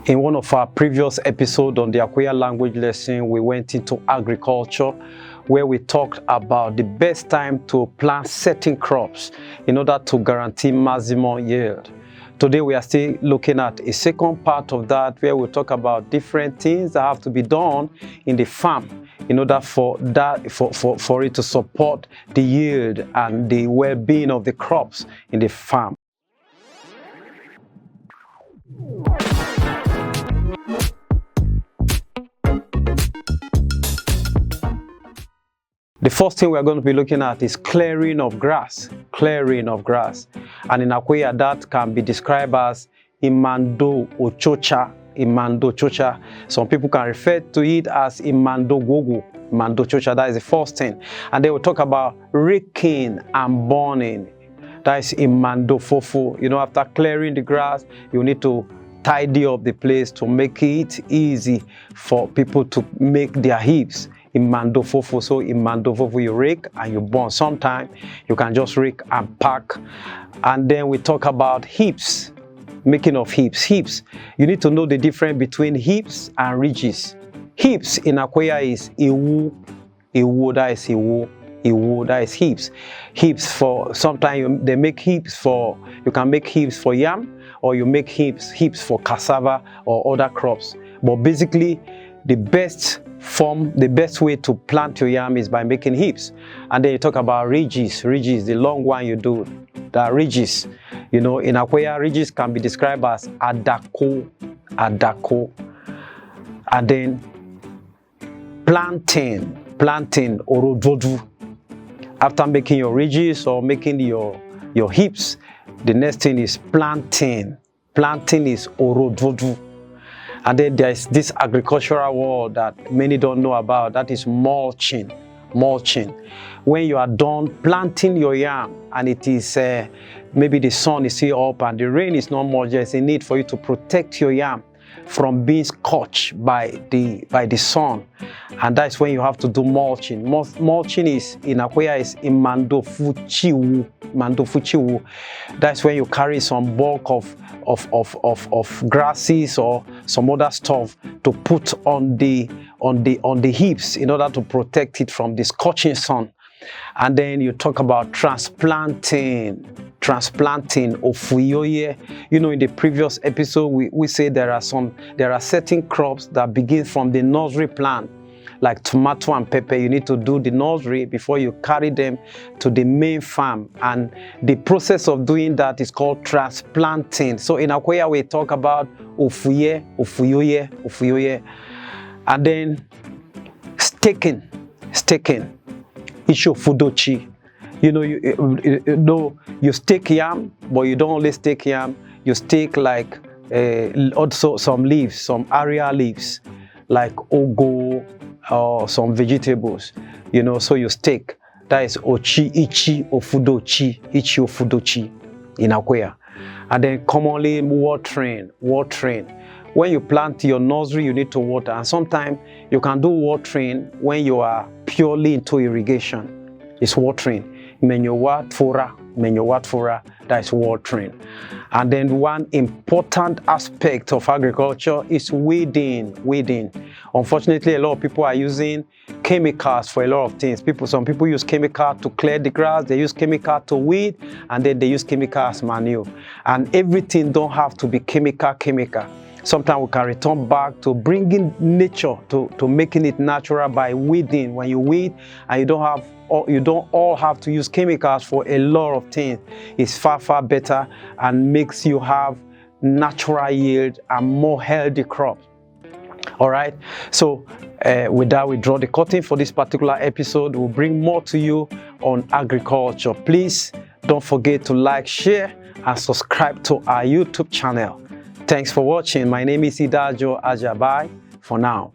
In one of our previous episodes on the Akweya language lesson, we went into agriculture, where we talked about the best time to plant certain crops in order to guarantee maximum yield. Today we are still looking at a second part of that, where we talk about different things that have to be done in the farm in order for it to support the yield and the well-being of the crops in the farm. The first thing we're going to be looking at is clearing of grass. Clearing of grass. And in Akweya, that can be described as imando ochocha. Imando chocha. Some people can refer to it as imando gogo. Imando chocha, that is the first thing. And they will talk about raking and burning. That is imando fofo. You know, after clearing the grass, you need to tidy up the place to make it easy for people to make their heaps. Imando fofo. So imando fofo, you rake and you burn. Sometimes you can just rake and pack. And then we talk about heaps, making of heaps. Heaps, you need to know the difference between heaps and ridges. Heaps in Akweya is iwu, that is iwu, that is heaps. Heaps for, sometimes they make heaps for, you can make heaps for yam, or you make heaps for cassava or other crops. But basically, the best way to plant your yam is by making heaps. And then you talk about ridges, the long one you do, the ridges. You know, in Akweya, ridges can be described as adako. And then planting orododu. After making your ridges or making your heaps, the next thing is planting. Planting is orododu. And then there's this agricultural word that many don't know about, that is mulching. Mulching. When you are done planting your yam and it is maybe the sun is still up and the rain is not much, there's a need for you to protect your yam from being scorched by the sun, and that's when you have to do mulching. Mulching is in Akweya is imando fuchiwu. That's when you carry some bulk of grasses or some other stuff to put on the heaps in order to protect it from the scorching sun. And then you talk about transplanting ofuyoye. You know, in the previous episode we said there are certain crops that begin from the nursery plant, like tomato and pepper. You need to do the nursery before you carry them to the main farm, and the process of doing that is called transplanting. So in Akweya we talk about ofuyoye. And then staking. Ishofudochi. You know, you stake yam, but you don't only stake yam. You stake like also some leaves, some area leaves, like ogo or some vegetables. You know, so you stake. That is ichi ofudochi in Akweya. And then commonly watering. When you plant your nursery, you need to water, and sometimes you can do watering when you are purely into irrigation. It's watering. Menyowatfora, that is watering. And then one important aspect of agriculture is weeding. Unfortunately, a lot of people are using chemicals for a lot of things. Some people use chemical to clear the grass, they use chemical to weed, and then they use chemical as manure. And everything don't have to be chemical. Sometimes we can return back to bringing nature, to making it natural by weeding. When you weed and you don't all have to use chemicals for a lot of things, it's far better and makes you have natural yield and more healthy crops. All right, so with that, we draw the curtain for this particular episode. We'll bring more to you on agriculture. Please don't forget to like, share, and subscribe to our YouTube channel. Thanks for watching. My name is Idajo Ajabai. For now.